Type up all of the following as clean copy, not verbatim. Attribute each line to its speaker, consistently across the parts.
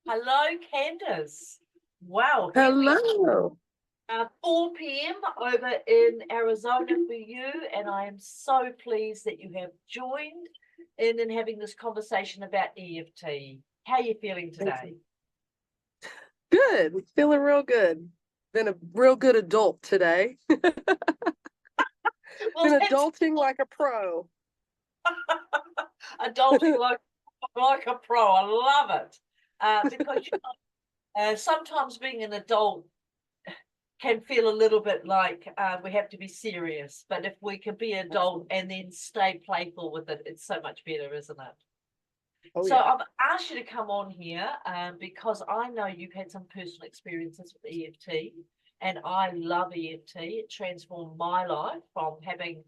Speaker 1: Hello, Candice. Wow, here we
Speaker 2: Hello.
Speaker 1: are, 4 p.m. over in Arizona for you, and I am so pleased that you have joined in and having this conversation about EFT. How are you feeling today?
Speaker 2: Good. Feeling real good. Been a real good adult today.
Speaker 1: Well,
Speaker 2: Been
Speaker 1: that's
Speaker 2: adulting like a pro.
Speaker 1: adulting like a pro. I love it because sometimes being an adult can feel a little bit like we have to be serious, but if we can be adult and then stay playful with it, it's so much better, isn't it?
Speaker 2: Oh
Speaker 1: So
Speaker 2: yeah.
Speaker 1: I've asked you to come on here because I know you've had some personal experiences with EFT, and I love EFT. It transformed my life from having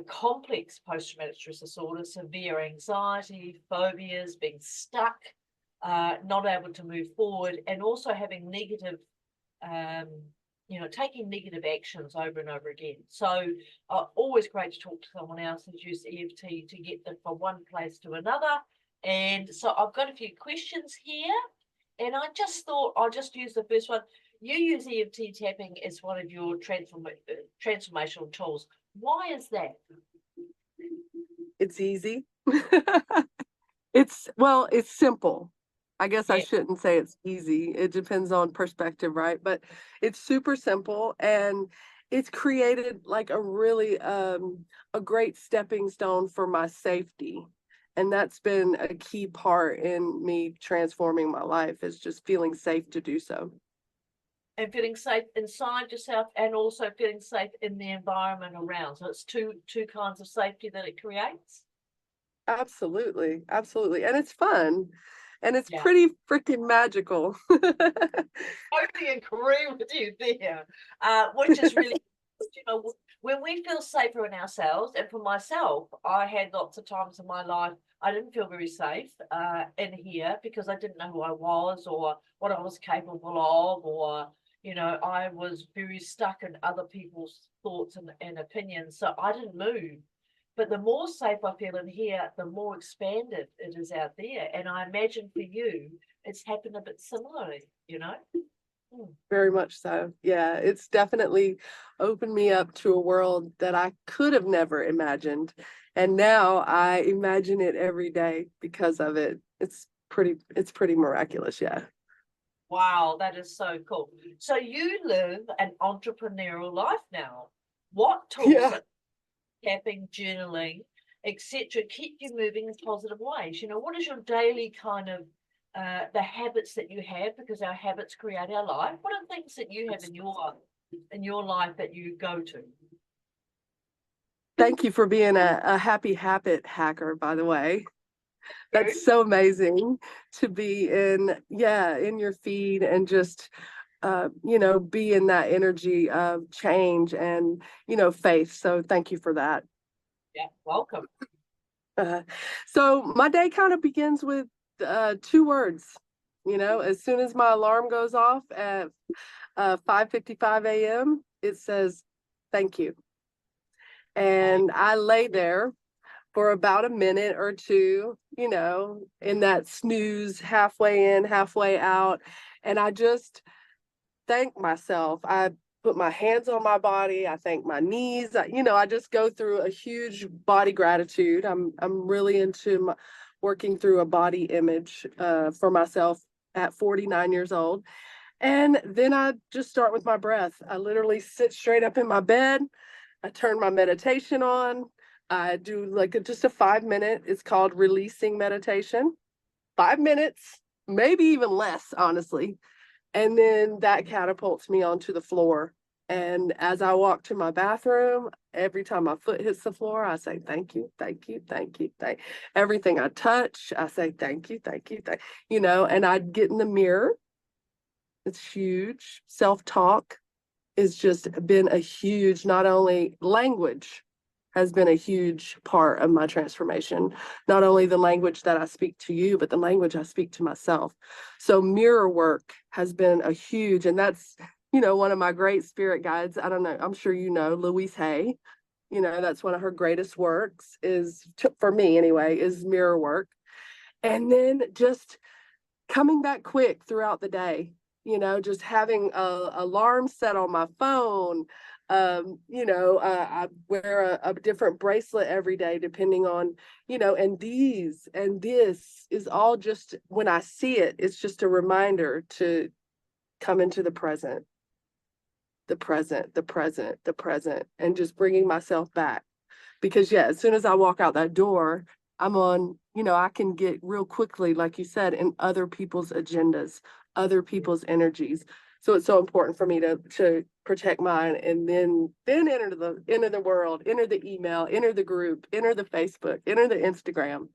Speaker 1: complex post-traumatic stress disorder, severe anxiety, phobias, being stuck, not able to move forward, and also having negative um, taking negative actions over and over again. So always great to talk to someone else who's used EFT to get them from one place to another. And so I've got a few questions here, and I just thought I'll just use the first one. You use EFT tapping as one of your transformational tools. Why is that?
Speaker 2: It's easy. It's simple. I guess I
Speaker 1: Yeah.
Speaker 2: shouldn't say it's easy. It depends on perspective, right? But it's super simple, and it's created like a great stepping stone for my safety. And that's been a key part in me transforming my life, is just feeling safe to do so.
Speaker 1: And feeling safe inside yourself and also feeling safe in the environment around. So it's two kinds of safety that it creates.
Speaker 2: Absolutely, absolutely. And it's fun, and it's
Speaker 1: Yeah.
Speaker 2: pretty freaking magical.
Speaker 1: Totally agree with you there, which is really, when we feel safer in ourselves, and for myself, I had lots of times in my life I didn't feel very safe in here because I didn't know who I was or what I was capable of, or I was very stuck in other people's thoughts and opinions, so I didn't move. But the more safe I feel in here, the more expanded it is out there. And I imagine for you, it's happened a bit similarly.
Speaker 2: Very much so. Yeah, it's definitely opened me up to a world that I could have never imagined. And now I imagine it every day because of it. It's pretty miraculous, yeah.
Speaker 1: Wow, that is so cool. So you live an entrepreneurial life now. What tools,
Speaker 2: Yeah.
Speaker 1: like tapping, journaling, etc., keep you moving in positive ways? What is your daily kind of the habits that you have? Because our habits create our life. What are things that you have in your life that you go to?
Speaker 2: Thank you for being a happy habit hacker, by the way.
Speaker 1: You?
Speaker 2: That's so amazing to be in your feed and just be in that energy of change and faith. So thank you for that.
Speaker 1: Yeah, welcome.
Speaker 2: uh, so my day kind of begins with two words. As soon as my alarm goes off at 5:55 a.m., it says thank you, and I lay there for about a minute or two, in that snooze, halfway in, halfway out. And I just thank myself. I put my hands on my body. I thank my knees. I just go through a huge body gratitude. I'm really into working through a body image for myself at 49 years old. And then I just start with my breath. I literally sit straight up in my bed. I turn my meditation on. I do like just a 5 minute, it's called releasing meditation. 5 minutes, maybe even less, honestly. And then that catapults me onto the floor. And as I walk to my bathroom, every time my foot hits the floor, I say, thank you, thank you, thank you, thank you. Everything I touch, I say, thank you, thank you, and I'd get in the mirror. It's huge. Self-talk has just been a huge, not only language has been a huge part of my transformation, not only the language that I speak to you, but the language I speak to myself. So mirror work has been a huge, and that's, one of my great spirit guides. I don't know, I'm sure Louise Hay, that's one of her greatest works for me anyway, is mirror work. And then just coming back quick throughout the day, just having a alarm set on my phone. I wear a different bracelet every day, depending on, and this is all just, when I see it, it's just a reminder to come into the present, and just bringing myself back. Because as soon as I walk out that door, I'm on, I can get real quickly, like you said, in other people's agendas, other people's energies. So it's so important for me to protect mine, and then enter the world, enter the email, enter the group, enter the Facebook, enter the Instagram.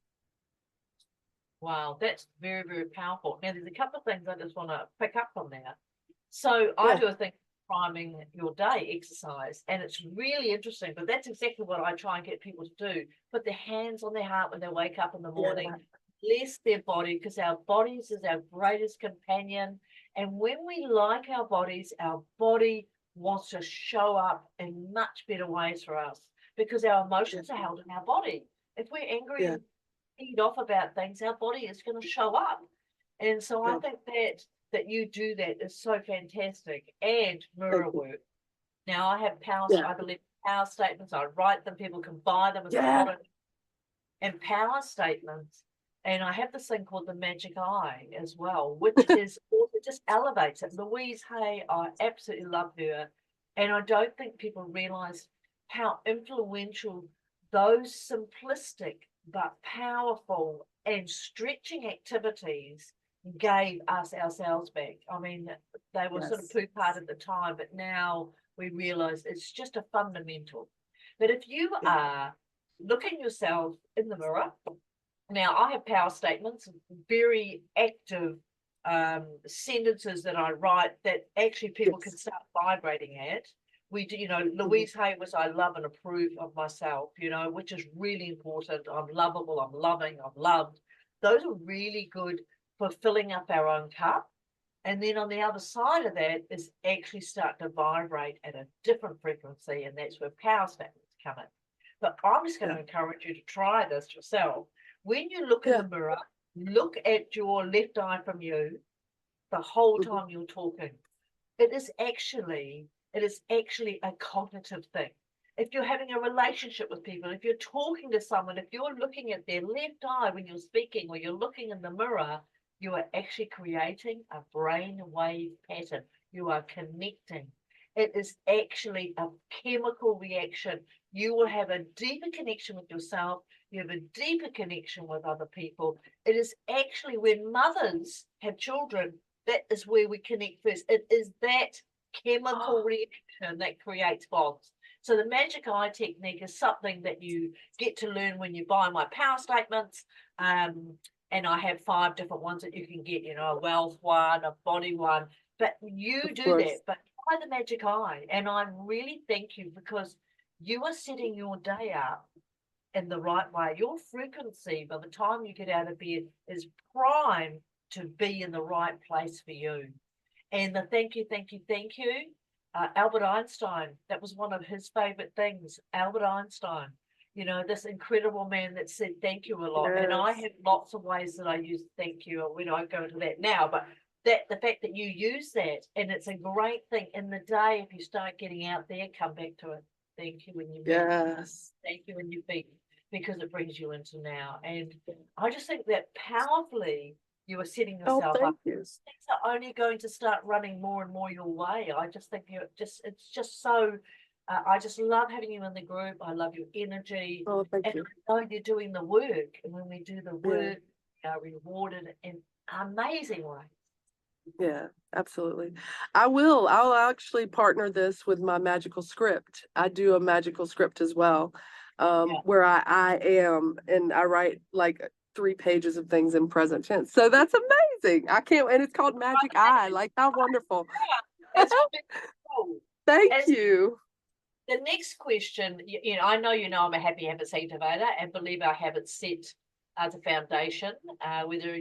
Speaker 1: Wow, that's very, very powerful. Now, there's a couple of things I just want to pick up on that. So I do a thing, priming your day exercise, and it's really interesting, but that's exactly what I try and get people to do. Put their hands on their heart when they wake up in the morning, bless their body, because our bodies is our greatest companion. And when we like our body wants to show up in much better ways for us, because our emotions are held in our body. If we're angry and feed off about things, our body is going to show up. And so I think that you do that is so fantastic. And mirror work. Now I have I believe power statements. I write them. People can buy them as a product. And power statements. And I have this thing called the magic eye as well, which is also just elevates it. Louise Hay, I absolutely love her. And I don't think people realize how influential those simplistic but powerful and stretching activities gave us ourselves back. I mean, they were sort of poo-part at the time, but now we realize it's just a fundamental. But if you are looking yourself in the mirror, now I have power statements, very active sentences that I write that actually people can start vibrating at. We do, Louise Hay was, I love and approve of myself, which is really important. I'm lovable, I'm loving, I'm loved. Those are really good for filling up our own cup. And then on the other side of that is actually start to vibrate at a different frequency, and that's where power statements come in. But I'm just going to encourage you to try this yourself. When you look in the mirror, look at your left eye from you the whole time you're talking. It is actually a cognitive thing. If you're having a relationship with people, if you're talking to someone, if you're looking at their left eye when you're speaking, or you're looking in the mirror, you are actually creating a brain wave pattern. You are connecting. It is actually a chemical reaction. You will have a deeper connection with yourself. You have a deeper connection with other people. It is actually when mothers have children, that is where we connect first. It is that chemical reaction that creates bonds. So the magic eye technique is something that you get to learn when you buy my power statements. And I have 5 different ones that you can get, a wealth one, a body one. But you do that. But try the magic eye. And I really thank you, because you are setting your day up in the right way. Your frequency, by the time you get out of bed, is primed to be in the right place for you. And the thank you. Albert Einstein, that was one of his favorite things. Albert Einstein, this incredible man that said thank you a lot. And I have lots of ways that I use thank you. We don't go into that now, but the fact that you use that, and it's a great thing in the day. If you start getting out there, come back to it. Thank you when you meet. Thank you when you feed, because it brings you into now. And I just think that powerfully you are setting yourself up. Things are only going to start running more and more your way. I just think it's just so, I just love having you in the group. I love your energy. Thank you. I know you're doing the work. And when we do the work, we are rewarded in amazing ways.
Speaker 2: Yeah, absolutely. I'll actually partner this with my magical script. I do a magical script as well, where I am, and I write like 3 pages of things in present tense. So that's amazing. I can't, and it's called Magic Eye. Like, how wonderful.
Speaker 1: That's cool.
Speaker 2: Thank you.
Speaker 1: The next question, I know I'm a happy habits activator, and believe our habits set as a foundation, whether,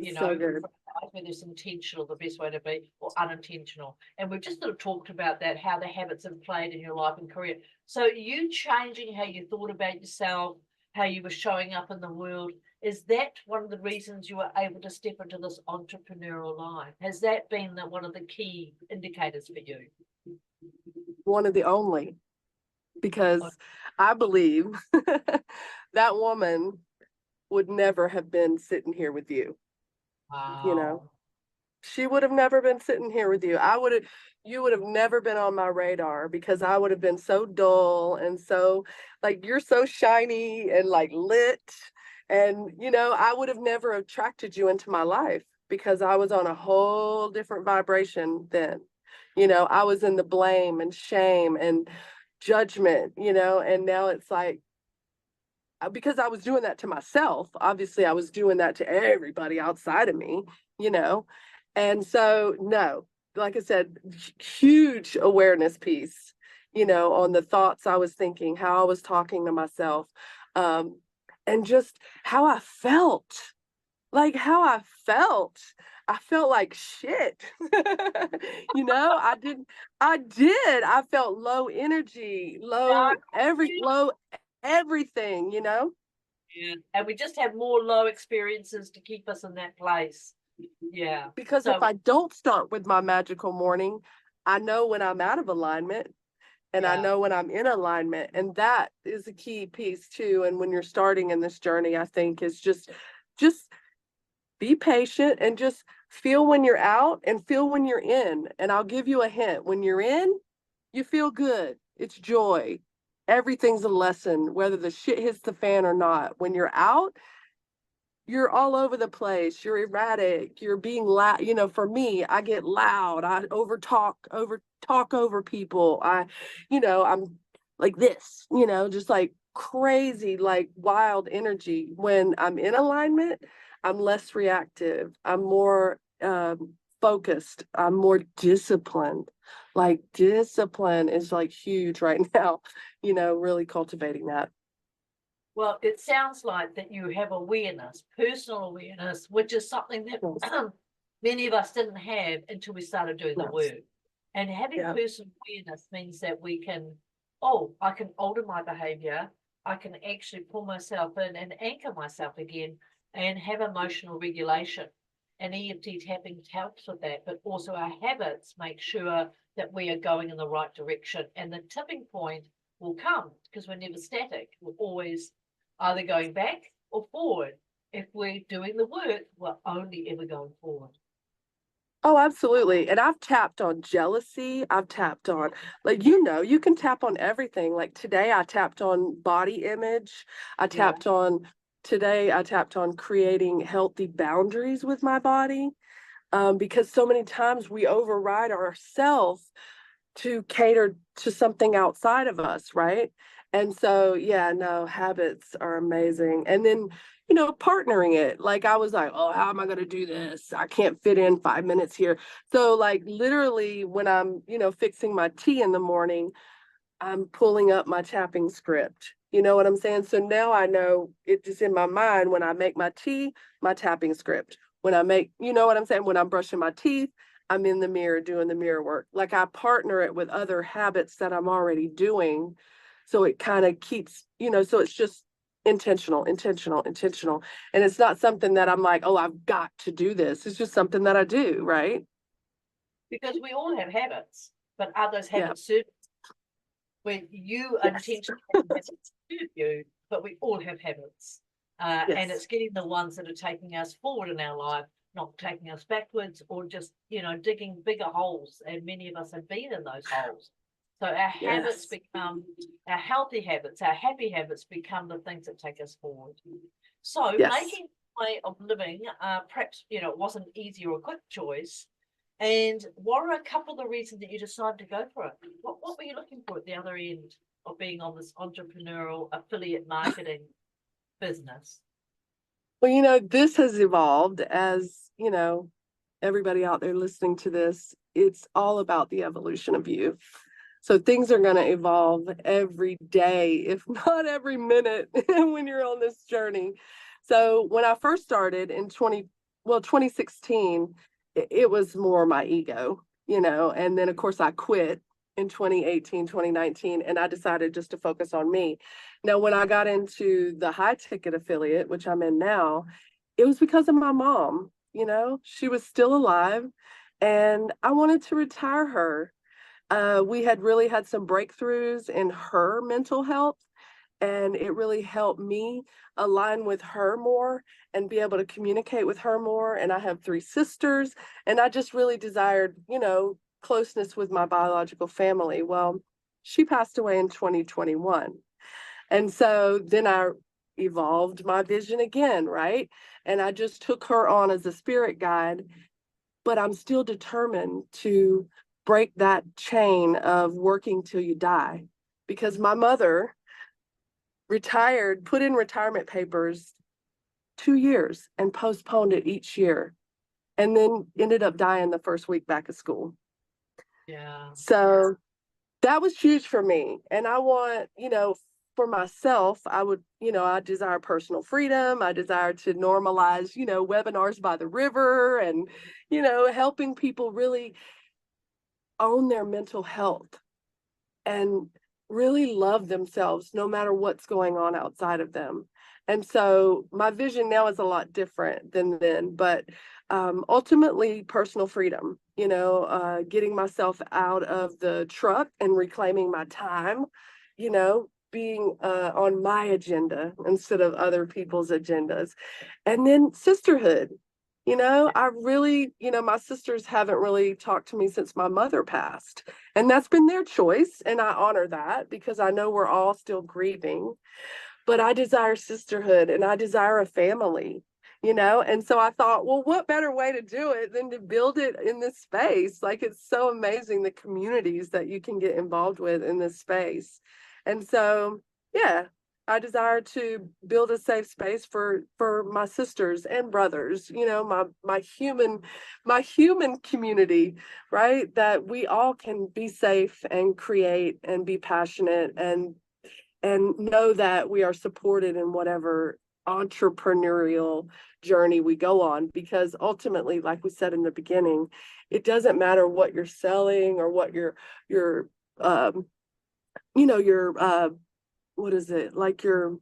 Speaker 1: whether it's intentional, the best way to be, or unintentional. And we've just sort of talked about that, how the habits have played in your life and career. So you changing how you thought about yourself, how you were showing up in the world, Is that one of the reasons you were able to step into this entrepreneurial line? Has that been one of the key indicators for you?
Speaker 2: One of the only, because I believe that woman would never have been sitting here with you. You know,
Speaker 1: Wow.
Speaker 2: she would have never been sitting here with you. You would have never been on my radar, because I would have been so dull and so, like, you're so shiny and like lit. And, I would have never attracted you into my life, because I was on a whole different vibration then. I was in the blame and shame and judgment, and now it's like, because I was doing that to myself, obviously I was doing that to everybody outside of me, you know. And so, no, like I said, huge awareness piece, on the thoughts I was thinking, how I was talking to myself, and just how I felt. Like how I felt. I felt like shit. I did. I felt low energy, low everything,
Speaker 1: Yeah. And we just have more low experiences to keep us in that place. Yeah.
Speaker 2: Because if I don't start with my magical morning, I know when I'm out of alignment, and I know when I'm in alignment. And that is a key piece too. And when you're starting in this journey, I think is just be patient and just feel when you're out and feel when you're in. And I'll give you a hint. When you're in, you feel good. It's joy. Everything's a lesson, whether the shit hits the fan or not. When you're out, you're all over the place. You're erratic. You're being loud. For me, I get loud. I talk over people. I'm like this, just like crazy, like wild energy. When I'm in alignment, I'm less reactive. I'm more focused. I'm more disciplined. Like discipline is like huge right now, really cultivating that.
Speaker 1: Well, it sounds like that you have awareness, personal awareness, which is something that many of us didn't have until we started doing the work. And having personal awareness means that we can, I can alter my behavior. I can actually pull myself in and anchor myself again and have emotional regulation. And EFT tapping helps with that, but also our habits make sure that we are going in the right direction. And the tipping point will come because we're never static. We're always either going back or forward. If we're doing the work, we're only ever going forward.
Speaker 2: Oh, absolutely. And I've tapped on jealousy. I've tapped on, like, you can tap on everything. Like today, I tapped on body image. Today, I tapped on creating healthy boundaries with my body. Because so many times we override ourselves to cater to something outside of us, right? And so, habits are amazing. And then, partnering it. Like I was like, oh, how am I going to do this? I can't fit in 5 minutes here. So like literally when I'm, fixing my tea in the morning, I'm pulling up my tapping script. You know what I'm saying? So now I know it just in my mind when I make my tea, my tapping script. When I make, you know what I'm saying? When I'm brushing my teeth, I'm in the mirror doing the mirror work. Like I partner it with other habits that I'm already doing. So it kind of keeps, so it's just intentional. And it's not something that I'm like, oh, I've got to do this. It's just something that I do, right?
Speaker 1: Because we all have habits, but others haven't served when you intentionally habits serve you, but we all have habits. And it's getting the ones that are taking us forward in our life, not taking us backwards or just, digging bigger holes. And many of us have been in those holes. So our habits become, our healthy habits, our happy habits become the things that take us forward. So making a way of living, perhaps, it wasn't an easy or a quick choice. And what are a couple of the reasons that you decided to go for it? What were you looking for at the other end of being on this entrepreneurial affiliate marketing business?
Speaker 2: Well, this has evolved as, everybody out there listening to this. It's all about the evolution of you. So things are going to evolve every day, if not every minute, when you're on this journey. So when I first started in 2016, it was more my ego, and then of course I quit in 2018, 2019, and I decided just to focus on me. Now, when I got into the high ticket affiliate, which I'm in now, it was because of my mom. You know, she was still alive and I wanted to retire her. We had really had some breakthroughs in her mental health, and it really helped me align with her more and be able to communicate with her more. And I have 3 sisters, and I just really desired, you know, closeness with my biological family. Well, she passed away in 2021. And so then I evolved my vision again, right? And I just took her on as a spirit guide, but I'm still determined to break that chain of working till you die, because my mother retired, put in retirement papers 2 years and postponed it each year, and then ended up dying the first week back of school.
Speaker 1: Yeah.
Speaker 2: So that was huge for me. And I want, you know, for myself, I would, you know, I desire personal freedom. I desire to normalize, you know, webinars by the river and, you know, helping people really own their mental health and really love themselves no matter what's going on outside of them. And so my vision now is a lot different than then, but ultimately personal freedom, you know, getting myself out of the truck and reclaiming my time, you know, being on my agenda instead of other people's agendas. And then sisterhood. You know, I really, you know, my sisters haven't really talked to me since my mother passed. And that's been their choice. And I honor that because I know we're all still grieving. But I desire sisterhood and I desire a family, you know? And so I thought, well, what better way to do it than to build it in this space? Like, it's so amazing the communities that you can get involved with in this space. And so, yeah, I desire to build a safe space for my sisters and brothers, you know, my human community, right? That we all can be safe and create and be passionate and know that we are supported in whatever entrepreneurial journey we go on, because ultimately, like we said in the beginning, it doesn't matter what you're selling or what your you know, your what is it, like your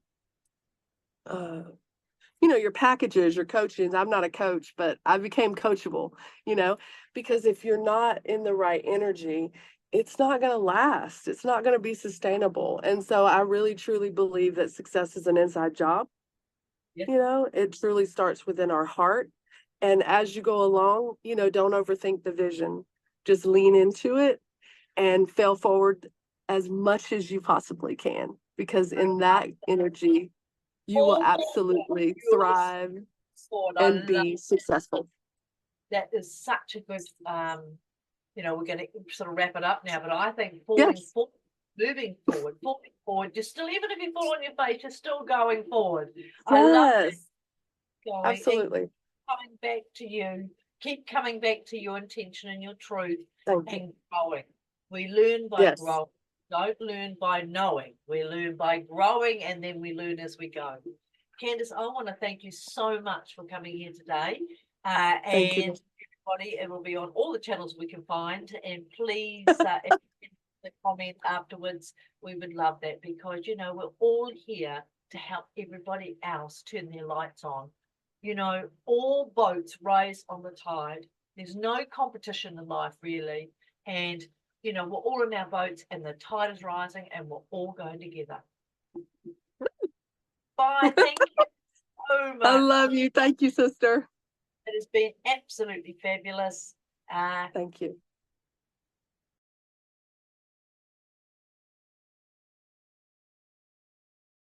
Speaker 2: you know, your packages, your coachings. I'm not a coach, but I became coachable, you know, because if you're not in the right energy, it's not going to last. It's not going to be sustainable. And so I really truly believe that success is an inside job.
Speaker 1: Yeah.
Speaker 2: You know, it truly starts within our heart. And as you go along, you know, don't overthink the vision. Just lean into it and fail forward as much as you possibly can, because in that energy, you will
Speaker 1: All
Speaker 2: absolutely thrive
Speaker 1: forward. I
Speaker 2: and
Speaker 1: love
Speaker 2: be successful.
Speaker 1: that. Is such a good you know, we're going to sort of wrap it up now, but I think falling
Speaker 2: Yes,
Speaker 1: forward, moving forward, you're still, even if you fall on your face, you're still going forward. I love that.
Speaker 2: yes,
Speaker 1: Going and
Speaker 2: absolutely.
Speaker 1: coming back to you, keep coming back to your intention and your truth
Speaker 2: Thank you.
Speaker 1: and growing. We learn by
Speaker 2: Yes,
Speaker 1: growing. Don't learn by knowing. We learn by growing, and then we learn as we go. Candice, I want to thank you so much for coming here today.
Speaker 2: thank you.
Speaker 1: And everybody, it will be on all the channels we can find. And please, if you can comment afterwards, we would love that, because, you know, we're all here to help everybody else turn their lights on. You know, all boats rise on the tide. There's no competition in life, really. And, you know, we're all in our boats and the tide is rising and we're all going together. Bye. Thank you so
Speaker 2: I
Speaker 1: much.
Speaker 2: love you. Thank you, sister.
Speaker 1: It has been absolutely fabulous.
Speaker 2: Thank you.